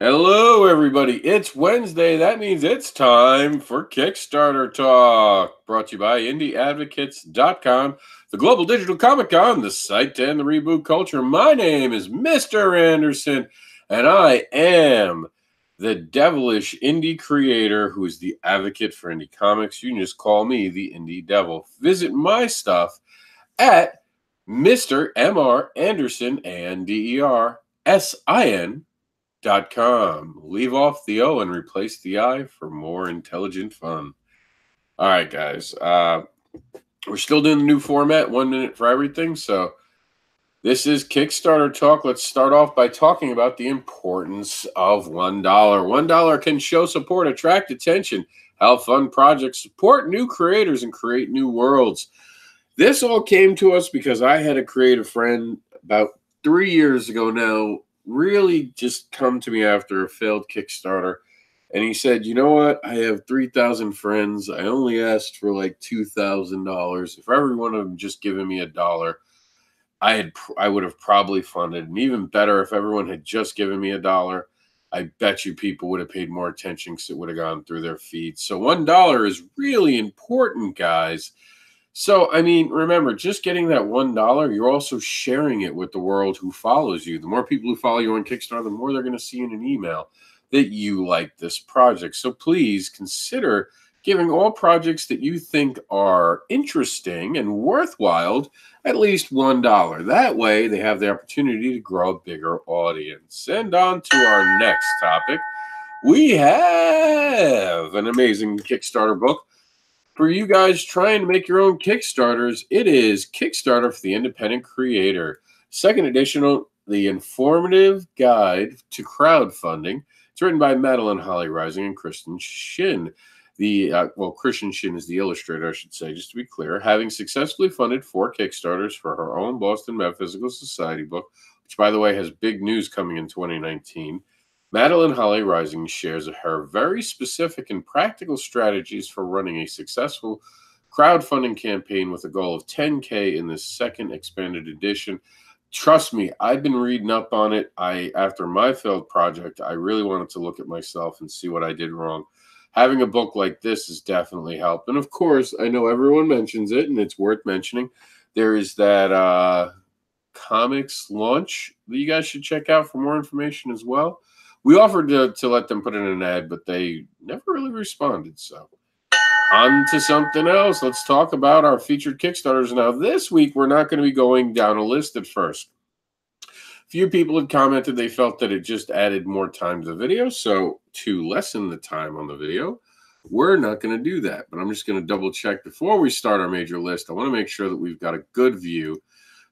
Hello, everybody. It's Wednesday. That means it's time for Kickstarter Talk, brought to you by IndieAdvocates.com, the global digital comic con, the site to end the reboot culture. My name is Mr. Anderson, and I am the devilish indie creator who is the advocate for indie comics. You can just call me the Indie Devil. Visit my stuff at Mr. M.R. Anderson, ANDERSIN.com. Leave off the O and replace the I for more intelligent fun. All right, guys. We're still doing the new format, 1 minute for everything. So this is Kickstarter Talk. Let's start off by talking about the importance of $1. $1 can show support, attract attention, help fund projects, support new creators, and create new worlds. This all came to us because I had a creative friend about 3 years ago now really just come to me after a failed Kickstarter. And he said, you know what? I have 3,000 friends. I only asked for like $2,000. If every one of them just given me $1, I would have probably funded. And even better, if everyone had just given me $1, I bet you people would have paid more attention because it would have gone through their feed. So $1 is really important, guys. So, I mean, remember, just getting that $1, you're also sharing it with the world who follows you. The more people who follow you on Kickstarter, the more they're going to see in an email that you like this project. So please consider giving all projects that you think are interesting and worthwhile at least $1. That way, they have the opportunity to grow a bigger audience. And on to our next topic. We have an amazing Kickstarter book. For you guys trying to make your own Kickstarters, it is Kickstarter for the Independent Creator. Second edition, The Informative Guide to Crowdfunding. It's written by Madeline Holly Rising and Kristen Shin. Kristen Shin is the illustrator, I should say, just to be clear. Having successfully funded 4 Kickstarters for her own Boston Metaphysical Society book, which, by the way, has big news coming in 2019, Madeline Holly Rising shares her very specific and practical strategies for running a successful crowdfunding campaign with a goal of 10K in this second expanded edition. Trust me, I've been reading up on it. After my failed project, I really wanted to look at myself and see what I did wrong. Having a book like this has definitely helped. And of course, I know everyone mentions it, and it's worth mentioning. There is that comics launch that you guys should check out for more information as well. We offered to let them put in an ad, but they never really responded. So on to something else. Let's talk about our featured Kickstarters. Now, this week, we're not going to be going down a list at first. Few people had commented they felt that it just added more time to the video. So to lessen the time on the video, we're not going to do that. But I'm just going to double check before we start our major list. I want to make sure that we've got a good view.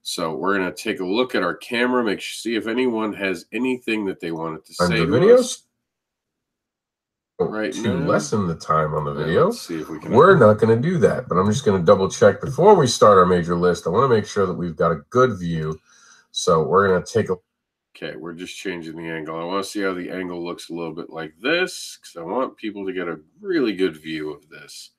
So we're going to take a look at our camera, see if anyone has anything that they wanted to say. The videos right to now. Lessen the time on the video. Let's see if we can. We're not going to do that, but I'm just going to double check before we start our major list. I want to make sure that we've got a good view. So we're going to take a. Okay, we're just changing the angle. I want to see how the angle looks a little bit like this because I want people to get a really good view of this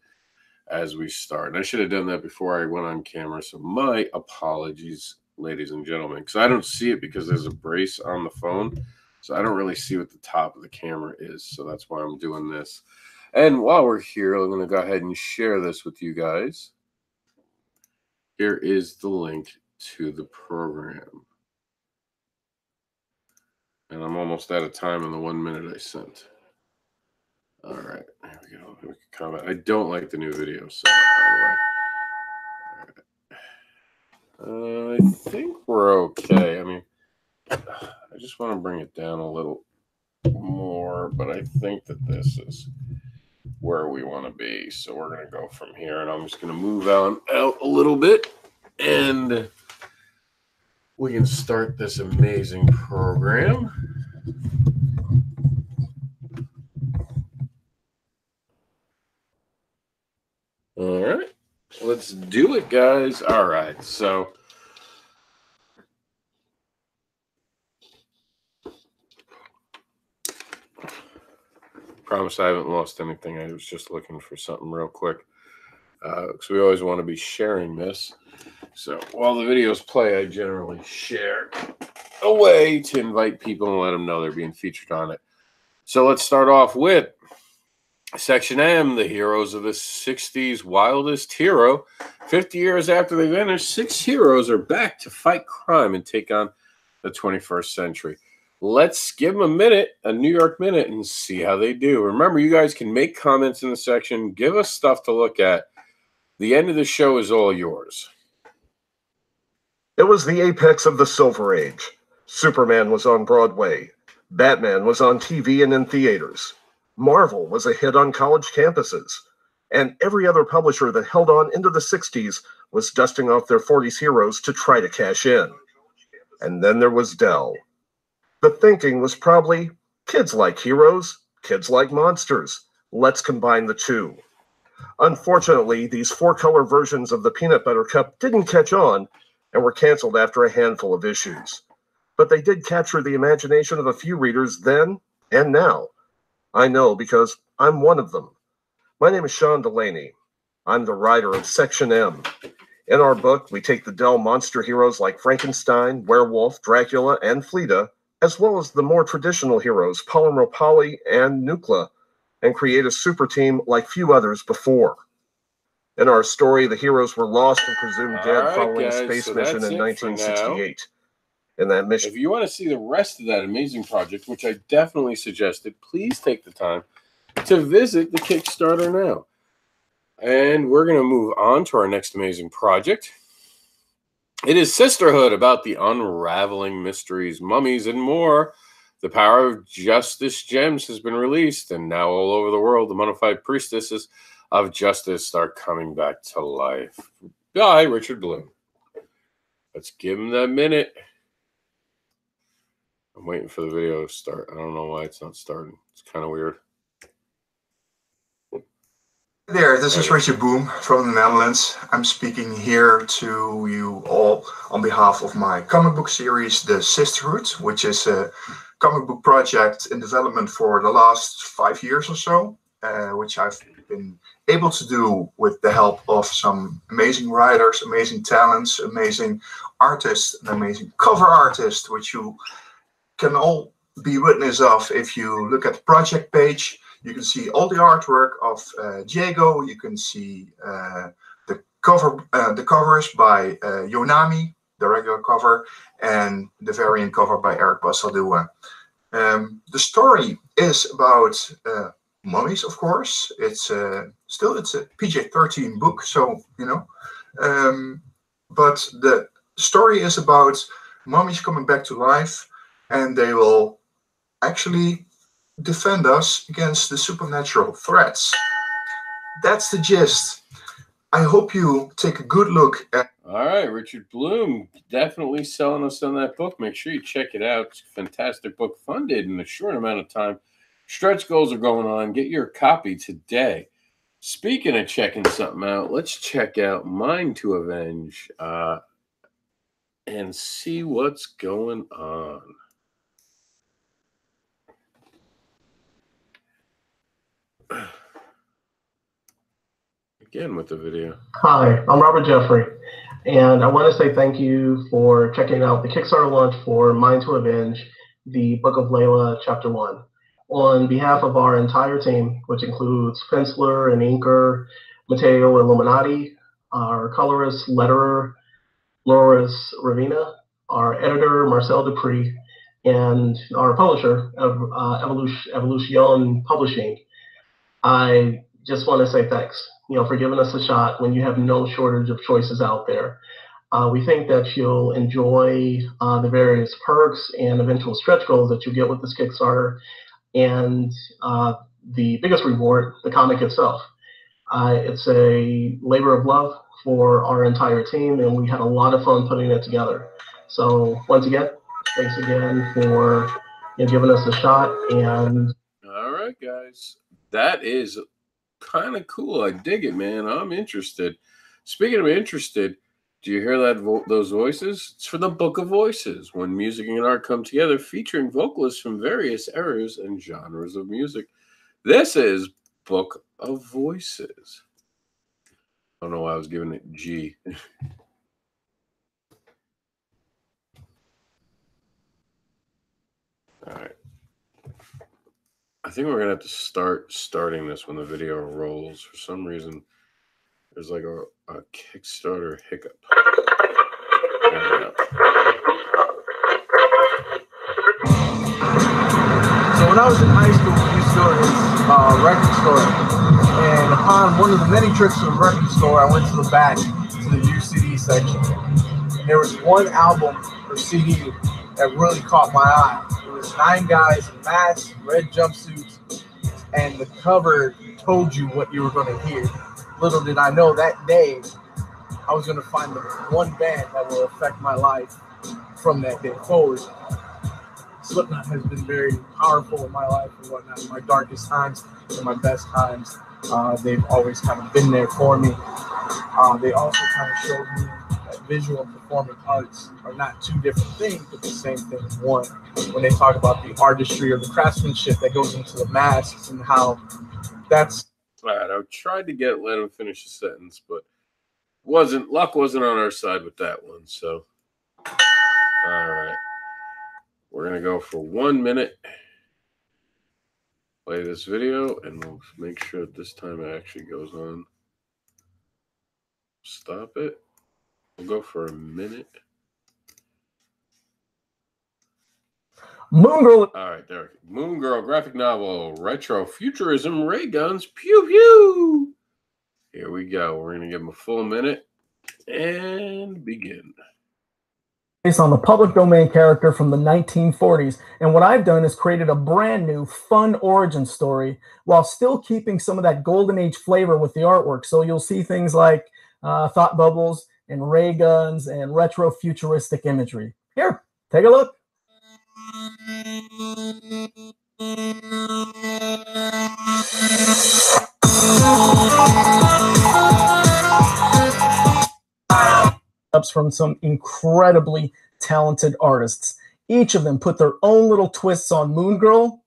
as we start. And I should have done that before I went on camera. So my apologies, ladies and gentlemen, because I don't see it because there's a brace on the phone. So I don't really see what the top of the camera is. So that's why I'm doing this. And while we're here, I'm going to go ahead and share this with you guys. Here is the link to the program. And I'm almost out of time in the 1 minute I sent. All right, here we go. We can comment. I don't like the new video, so by the way. I think we're okay. I mean, I just want to bring it down a little more, but I think that this is where we want to be. So we're going to go from here, and I'm just going to move out a little bit, and we can start this amazing program. All right, let's do it, guys. All right, so promise I haven't lost anything. I was just looking for something real quick because we always want to be sharing this. So while the videos play, I generally share a way to invite people and let them know they're being featured on it. So let's start off with Section M, the heroes of the 60s wildest hero. 50 years after they vanished, 6 heroes are back to fight crime and take on the 21st century. Let's give them a minute, a New York minute, and see how they do. Remember, you guys can make comments in the section. Give us stuff to look at. The end of the show is all yours. It was the apex of the Silver Age. Superman was on Broadway. Batman was on TV and in theaters. Marvel was a hit on college campuses. And every other publisher that held on into the 60s was dusting off their 40s heroes to try to cash in. And then there was Dell. The thinking was probably, kids like heroes, kids like monsters. Let's combine the two. Unfortunately, these 4-color versions of the Peanut Butter Cup didn't catch on and were canceled after a handful of issues. But they did capture the imagination of a few readers then and now. I know because I'm one of them. My name is Sean Delaney. I'm the writer of Section M. In our book, we take the Dell monster heroes like Frankenstein, Werewolf, Dracula, and Fleta, as well as the more traditional heroes, Polymer Polly and Nucla, and create a super team like few others before. In our story, the heroes were lost and presumed dead following a space mission in 1968. In that mission, if you want to see the rest of that amazing project, which I definitely suggested, please take the time to visit the Kickstarter now. And we're going to move on to our next amazing project. It is Sisterhood, about the unraveling mysteries, mummies, and more. The Power of Justice Gems has been released, and now all over the world, the mummified priestesses of justice are coming back to life. By Richard Bloom. Let's give him that minute. I'm waiting for the video to start. I don't know why it's not starting. It's kind of weird. There, this is Richard Bloom from the Netherlands. I'm speaking here to you all on behalf of my comic book series, The Sisterhood, which is a comic book project in development for the last 5 years or so, which I've been able to do with the help of some amazing writers, amazing talents, amazing artists, and amazing cover artists, which you can all be witness of if you look at the project page. You can see all the artwork of Diego. You can see the covers by Yonami, the regular cover, and the variant cover by Eric Basaldua. The story is about mummies, of course. It's still a PG-13 book, so you know. But the story is about mummies coming back to life, and they will actually defend us against the supernatural threats. That's the gist. I hope you take a good look at. All right, Richard Bloom, definitely selling us on that book. Make sure you check it out. It's a fantastic book, funded in a short amount of time. Stretch goals are going on. Get your copy today. Speaking of checking something out, let's check out Mine to Avenge and see what's going on. Again with the video. Hi, I'm Robert Jeffrey, and I want to say thank you for checking out the Kickstarter launch for Mine to Avenge, the Book of Layla, Chapter 1. On behalf of our entire team, which includes penciler and inker Matteo Illuminati, our colorist, letterer Loris Ravina, our editor Marcel Dupree, and our publisher of Evolution Publishing, I just want to say thanks, for giving us a shot when you have no shortage of choices out there. We think that you'll enjoy the various perks and eventual stretch goals that you get with this Kickstarter, and the biggest reward, the comic itself. It's a labor of love for our entire team, and we had a lot of fun putting it together. So once again, thanks again for giving us a shot. And all right, guys, that is kind of cool. I dig it, man. I'm interested. Speaking of interested, do you hear that? Those voices? It's for the Book of Voices, when music and art come together, featuring vocalists from various eras and genres of music. This is Book of Voices. I don't know why I was giving it G. All right. I think we're gonna have to starting this when the video rolls. For some reason, there's like a Kickstarter hiccup. There we go. So when I was in high school, we used to go to this record store, and upon one of the many trips to the record store, I went to the back to the UCD section. And there was one album or CD that really caught my eye. It was 9 guys in masks, red jumpsuits, and the cover told you what you were going to hear. Little did I know that day I was going to find the one band that will affect my life from that day forward. Slipknot has been very powerful in my life and whatnot. In my darkest times and my best times, they've always kind of been there for me. They also kind of showed me that visual and performing arts are not two different things, but the same thing as one. When they talk about the artistry or the craftsmanship that goes into the masks and how that's... All right, I tried to let him finish the sentence, but luck wasn't on our side with that one. So, all right. We're going to go for 1 minute, play this video, and we'll make sure that this time it actually goes on. Stop it. We'll go for a minute. Moon Girl. All right, there we go. Moon Girl graphic novel, retro futurism, ray guns, pew pew. Here we go. We're going to give them a full minute and begin. Based on the public domain character from the 1940s, and what I've done is created a brand new fun origin story while still keeping some of that golden age flavor with the artwork. So you'll see things like thought bubbles and ray guns and retro futuristic imagery. Here, take a look. From some incredibly talented artists. Each of them put their own little twists on Moon Girl.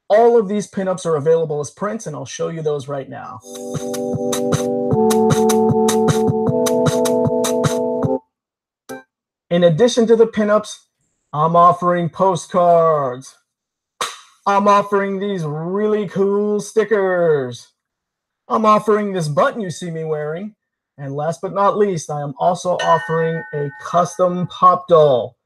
All of these pinups are available as prints, and I'll show you those right now. In addition to the pinups, I'm offering postcards. I'm offering these really cool stickers. I'm offering this button you see me wearing. And last but not least, I am also offering a custom pop doll,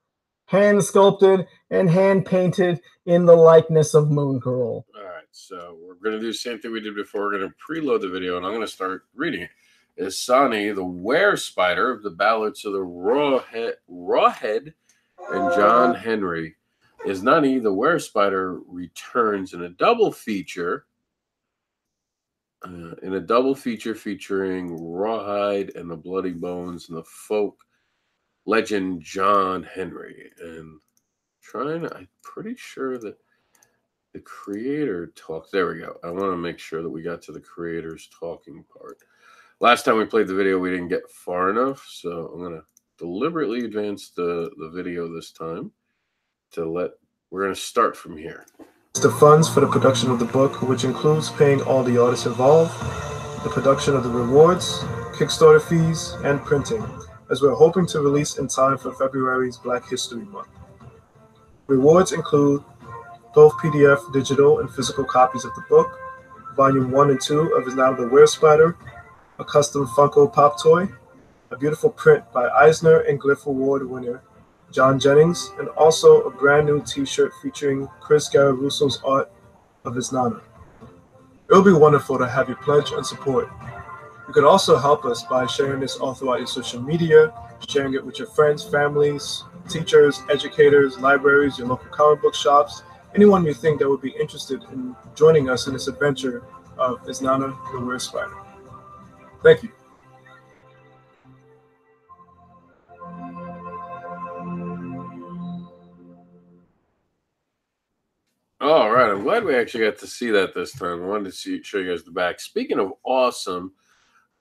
hand sculpted and hand painted in the likeness of Moon Girl. All right, so we're going to do the same thing we did before. We're going to preload the video, and I'm going to start reading it. Is Sani, the were-spider of the ballads of the Rawhead and John Henry. Is Nani, the were-spider, returns in a double feature. Featuring Rawhide and the Bloody Bones and the folk legend John Henry. And I'm pretty sure that the creator talked. There we go. I want to make sure that we got to the creator's talking part. Last time we played the video, we didn't get far enough, so I'm going to deliberately advance the video this time we're going to start from here. The funds for the production of the book, which includes paying all the artists involved, the production of the rewards, Kickstarter fees, and printing, as we're hoping to release in time for February's Black History Month. Rewards include both PDF, digital, and physical copies of the book, Volume 1 and 2 of Is Now the Were-Spider, a custom Funko Pop toy, a beautiful print by Eisner and Glyph Award winner John Jennings, and also a brand new t-shirt featuring Chris Gararusso's art of his Nana. It'll be wonderful to have you pledge and support. You can also help us by sharing this all throughout your social media, sharing it with your friends, families, teachers, educators, libraries, your local comic book shops, anyone you think that would be interested in joining us in this adventure of Is Nana the Were-Spider. Thank you. All right, I'm glad we actually got to see that this time. I wanted to show you guys the back. Speaking of awesome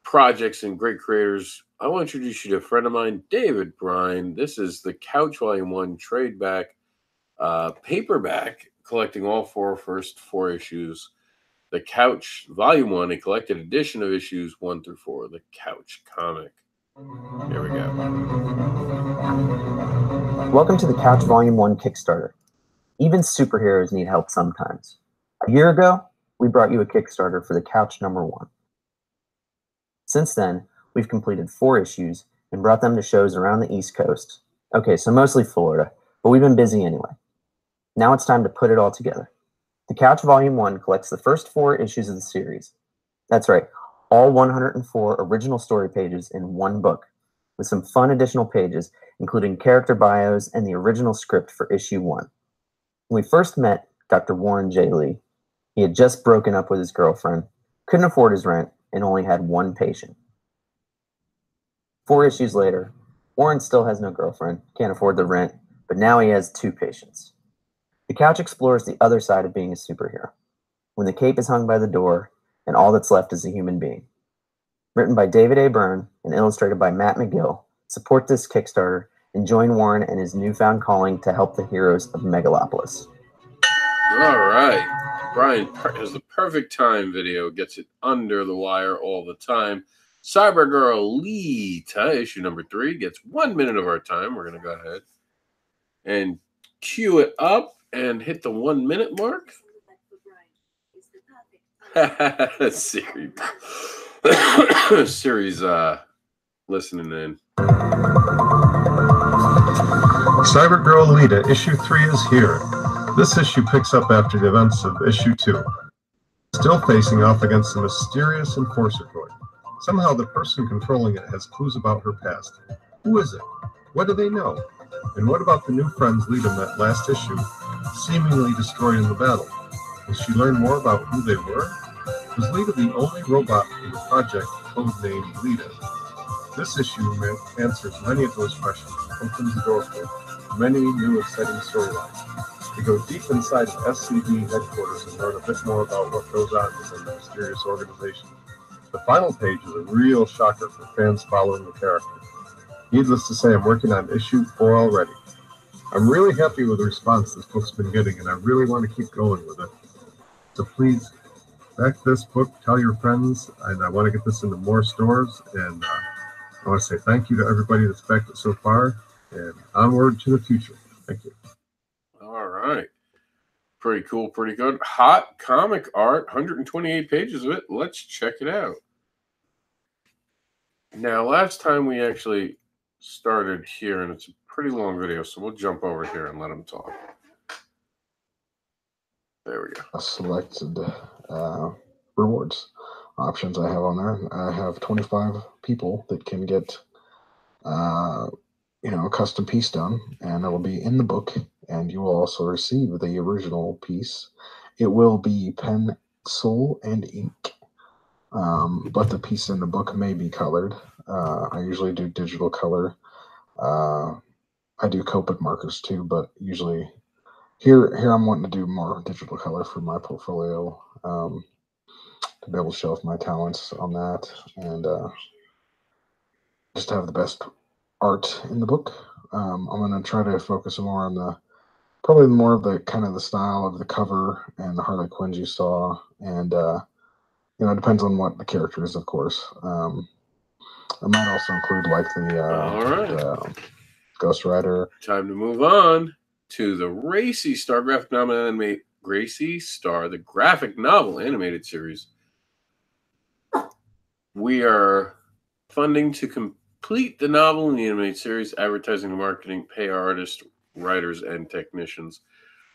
projects and great creators, I want to introduce you to a friend of mine, David Bryan. This is the Couch Volume 1 trade back, paperback, collecting all first four issues. The Couch Volume 1, a collected edition of issues 1 through 4, the Couch comic. Here we go. Welcome to the Couch Volume 1 Kickstarter. Even superheroes need help sometimes. A year ago, we brought you a Kickstarter for the Couch #1. Since then, we've completed 4 issues and brought them to shows around the East Coast. Okay, so mostly Florida, but we've been busy anyway. Now it's time to put it all together. The Couch Volume 1 collects the first 4 issues of the series. That's right, all 104 original story pages in one book, with some fun additional pages, including character bios and the original script for issue 1. When we first met Dr. Warren J. Lee, he had just broken up with his girlfriend, couldn't afford his rent, and only had 1 patient. 4 issues later, Warren still has no girlfriend, can't afford the rent, but now he has 2 patients. The Couch explores the other side of being a superhero, when the cape is hung by the door and all that's left is a human being. Written by David A. Byrne and illustrated by Matt McGill, support this Kickstarter and join Warren and his newfound calling to help the heroes of Megalopolis. All right. Brian has the perfect time video, gets it under the wire all the time. Cybergirl Lita, issue #3, gets 1 minute of our time. We're going to go ahead and cue it up and hit the 1 minute mark. Siri's listening in. Cybergirl Lita, issue 3 is here. This issue picks up after the events of issue 2. Still facing off against a mysterious enforcer droid. Somehow the person controlling it has clues about her past. Who is it? What do they know? And what about the new friends Lita met last issue, seemingly destroyed in the battle? Will she learn more about who they were? Was Lita the only robot in the project codenamed Lita? This issue answers many of those questions and opens the door for many new exciting storylines. We go deep inside the SCD headquarters and learn a bit more about what goes on within the mysterious organization. The final page is a real shocker for fans following the character. Needless to say, I'm working on issue 4 already. I'm really happy with the response this book's been getting, and I really want to keep going with it. So please, back this book, tell your friends, and I want to get this into more stores, and I want to say thank you to everybody that's backed it so far, and onward to the future. Thank you. All right. Pretty cool, pretty good. Hot comic art, 128 pages of it. Let's check it out. Now, last time we actually started here, and it's a pretty long video, so we'll jump over here and let him talk. There we go. Selected rewards options I have on there. I have 25 people that can get a custom piece done, and it will be in the book, and you will also receive the original piece. It will be pencil and ink, but the piece in the book may be colored. I usually do digital color. I do Copic markers too, but usually here I'm wanting to do more digital color for my portfolio, to be able to show off my talents on that, and just have the best art in the book. I'm going to try to focus more on probably more of the kind of the style of the cover and the Harley Quinn you saw, and it depends on what the character is, of course. I might also include like the Ghost Rider. Time to move on to the Gracie Star graphic novel Gracie Star, the graphic novel animated series. We are funding to complete the novel and the animated series, advertising and marketing, pay artists, writers, and technicians.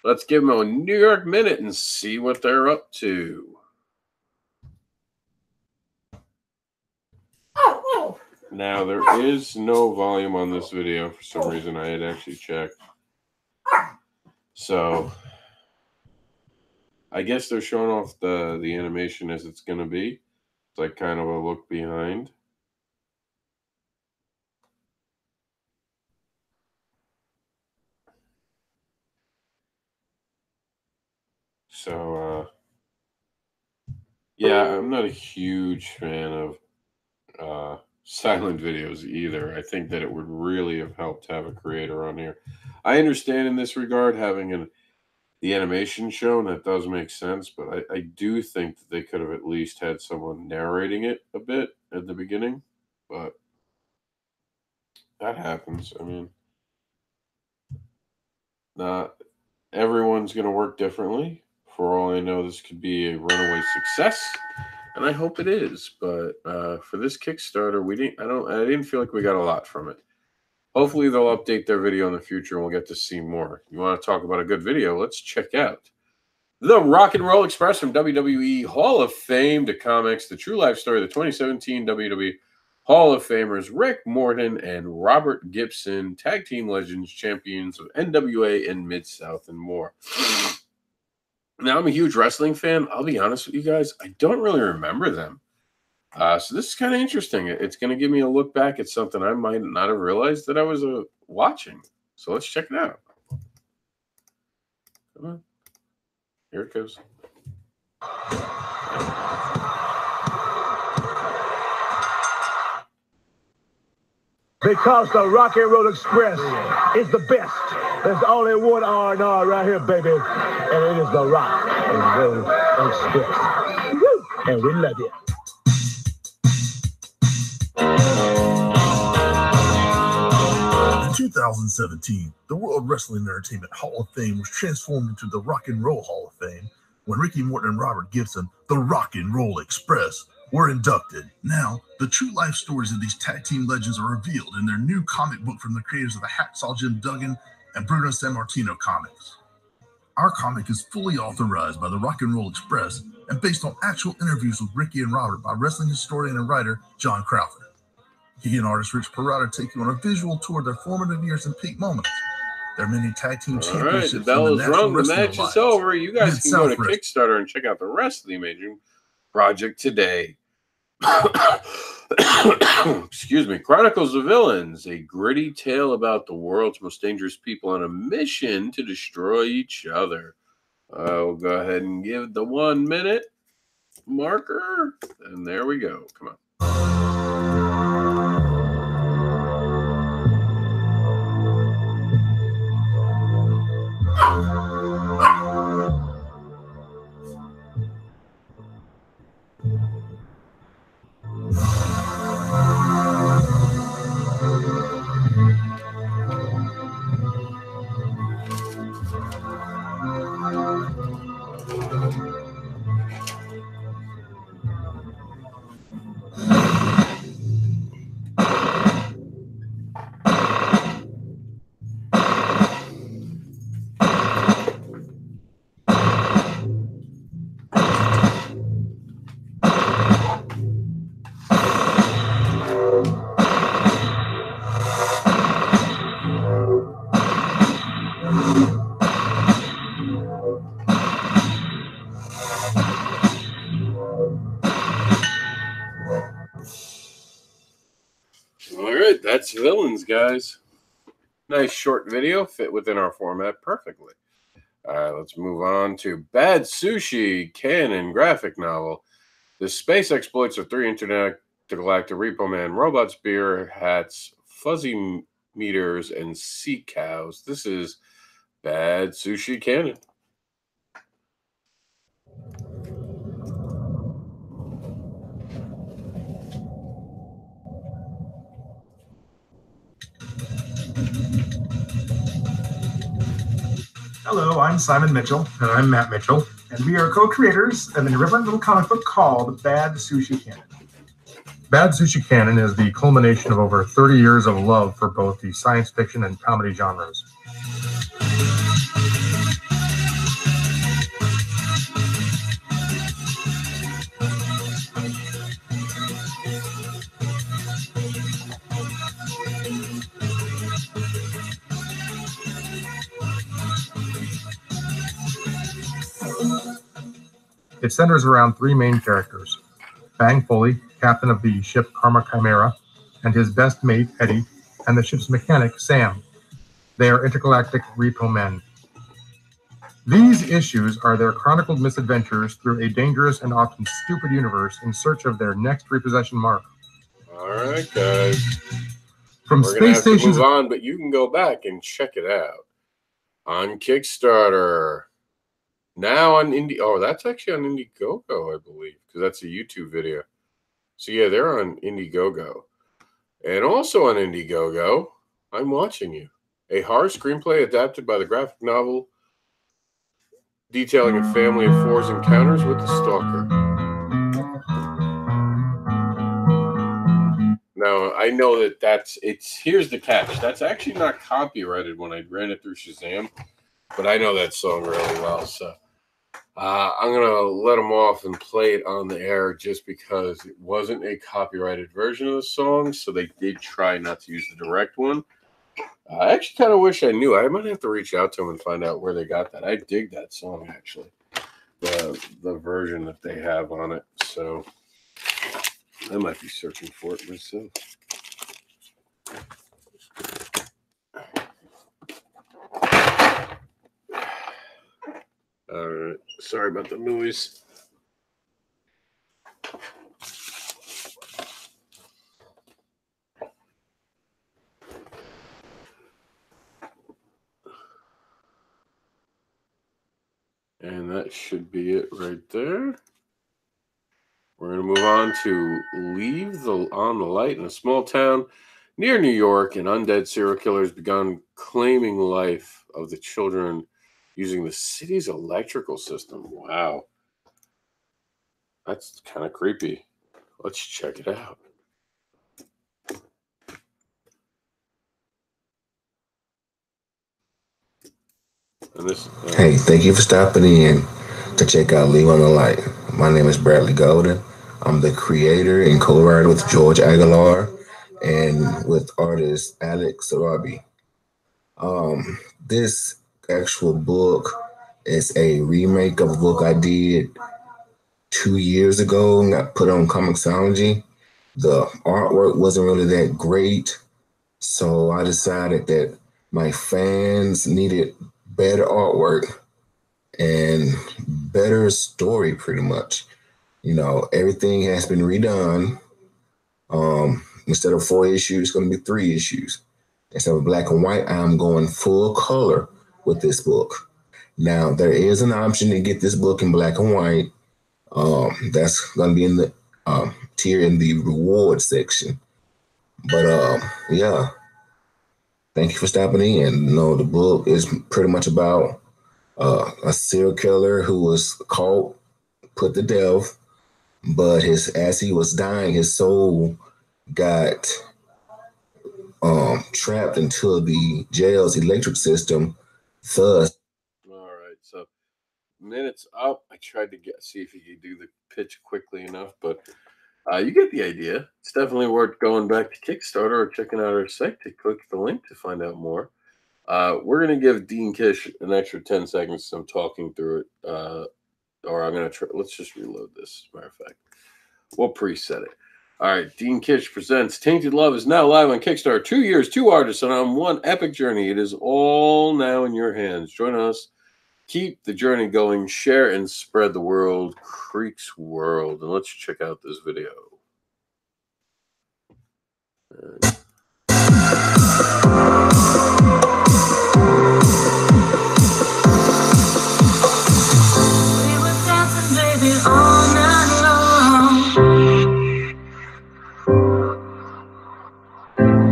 Let's give them a New York minute and see what they're up to. Now, there is no volume on this video for some reason. I had actually checked. So, I guess they're showing off the animation as it's going to be. It's like kind of a look behind. So, yeah, I'm not a huge fan of silent videos either. I think that it would really have helped to have a creator on here. I understand in this regard having the animation shown, that does make sense, but I do think that they could have at least had someone narrating it a bit at the beginning, but that happens. I mean, not everyone's going to work differently. For all I know, this could be a runaway success, and I hope it is. But for this Kickstarter, I didn't feel like we got a lot from it. Hopefully, they'll update their video in the future, and we'll get to see more. You want to talk about a good video? Let's check out the Rock and Roll Express from WWE Hall of Fame to comics, the true life story of the 2017 WWE Hall of Famers Rick Morton and Robert Gibson, tag team legends, champions of NWA and Mid-South and more. Now, I'm a huge wrestling fan. I'll be honest with you guys. I don't really remember them. So this is kind of interesting. It's going to give me a look back at something I might not have realized that I was watching. So let's check it out. Come on. Here it goes. Because the Rock and Roll Express is the best. There's only one R&R right here, baby. And it is the Rock and Roll Express. Woo! And we love it. In 2017, the World Wrestling Entertainment Hall of Fame was transformed into the Rock and Roll Hall of Fame when Ricky Morton and Robert Gibson, the Rock and Roll Express, were inducted. Now, the true life stories of these tag team legends are revealed in their new comic book from the creators of the Hacksaw Jim Duggan and Bruno Sammartino comics. Our comic is fully authorized by the Rock and Roll Express and based on actual interviews with Ricky and Robert by wrestling historian and writer John Crowther. He and artist Rich Parada take you on a visual tour of their formative years and peak moments. Their many tag team championships. All right, the bell is rung. The match is over. You guys can go to Kickstarter and check out the rest of the amazing project today. Excuse me. Chronicles of Villains, a gritty tale about the world's most dangerous people on a mission to destroy each other. We'll go ahead and give the 1 minute marker. And there we go. Come on. That's Villains, guys. Nice short video, fit within our format perfectly. All right, let's move on to Bad Sushi, canon graphic novel. The space exploits of 3 intergalactic Repo Man, robots, beer hats, fuzzy meters, and sea cows. This is Bad Sushi canon. Hello, I'm Simon Mitchell. And I'm Matt Mitchell. And we are co-creators of an irreverent little comic book called Bad Sushi Canon. Bad Sushi Canon is the culmination of over 30 years of love for both the science fiction and comedy genres. It centers around 3 main characters: Bang Foley, captain of the ship Karma Chimera, and his best mate, Eddie, and the ship's mechanic, Sam. They are intergalactic repo men. These issues are their chronicled misadventures through a dangerous and often stupid universe in search of their next repossession mark. All right, guys. From We're gonna space stations move on, but you can go back and check it out on Kickstarter. Now on Indie. Oh, that's actually on Indiegogo, I believe, because that's a YouTube video. So yeah, they're on Indiegogo. And also on Indiegogo, I'm Watching You, a horror screenplay adapted by the graphic novel detailing a family of four's encounters with the stalker. Now, I know that here's the catch. That's actually not copyrighted when I ran it through Shazam, but I know that song really well, so I'm going to let them off and play it on the air just because it wasn't a copyrighted version of the song, so they did try not to use the direct one. I actually kind of wish I knew. I might have to reach out to them and find out where they got that. I dig that song, actually, the version that they have on it, so I might be searching for it myself. All right, sorry about the noise. And that should be it right there. We're going to move on to Leave on the Light. In a small town near New York, an undead serial killer has begun claiming life of the children using the city's electrical system. Wow. That's kind of creepy. Let's check it out. Hey, thank you for stopping in to check out Leave on the Light. My name is Bradley Golden. I'm the creator and co-writer with George Aguilar and with artist Alex Sarabi. This actual book is a remake of a book I did 2 years ago and got put on Comixology. The artwork wasn't really that great, so I decided that my fans needed better artwork and better story, pretty much. You know, everything has been redone. Instead of 4 issues, it's going to be 3 issues. Instead of black and white, I'm going full color with this book. Now, there is an option to get this book in black and white. That's going to be in the tier in the reward section. But yeah, thank you for stopping in. You know, the book is pretty much about a serial killer who was caught, put to death, but as he was dying, his soul got trapped into the jail's electric system. Thus, all right, so minutes up. I tried to see if you could do the pitch quickly enough, but you get the idea. It's definitely worth going back to Kickstarter or checking out our site to click the link to find out more. We're going to give Dean Kish an extra 10 seconds. So I'm talking through it. Or I'm going to try. Let's just reload this, as a matter of fact. We'll preset it. All right. Dean Kish presents Tainted Love is now live on Kickstarter. 2 years, 2 artists, and on one epic journey. It is all now in your hands. Join us. Keep the journey going. Share and spread the world. Creek's World. And let's check out this video. All night long,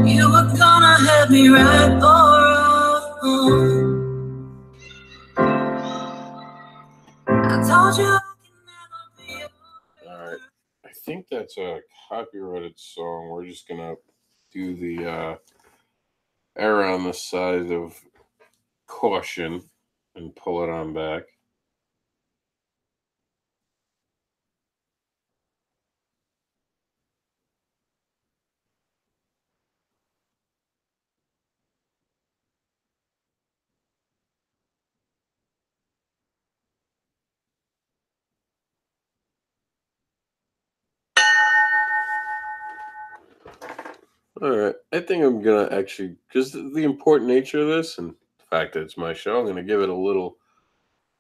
you were gonna have me right or wrong. I told you I can never be. All right, I think that's a copyrighted song. We're just gonna do the error on the side of caution and pull it on back. All right, I think I'm gonna actually, because the important nature of this and the fact that it's my show, I'm gonna give it a little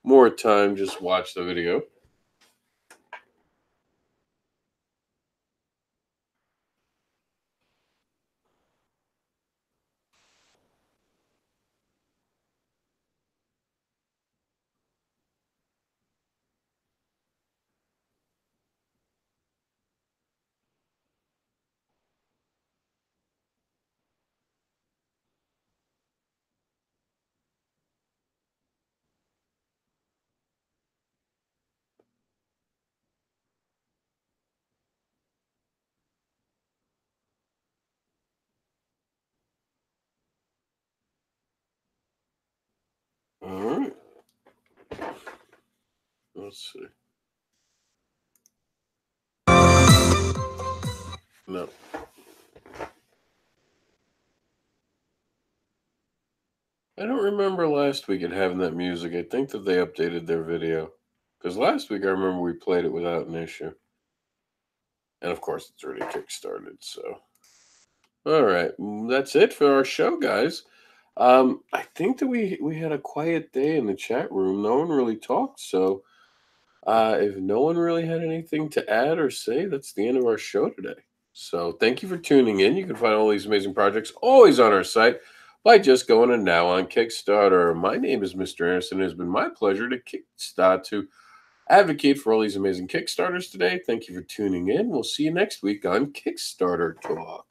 more time. Just watch the video. Let's see. No. I don't remember last week it having that music. I think that they updated their video. Because last week I remember we played it without an issue. And of course it's already kickstarted, so. All right. That's it for our show, guys. I think that we had a quiet day in the chat room. No one really talked, so if no one really had anything to add or say, that's the end of our show today. So thank you for tuning in. You can find all these amazing projects always on our site by just going to Now on Kickstarter. My name is Mr. Anderson. It has been my pleasure to advocate for all these amazing Kickstarters today. Thank you for tuning in. We'll see you next week on Kickstarter Talk.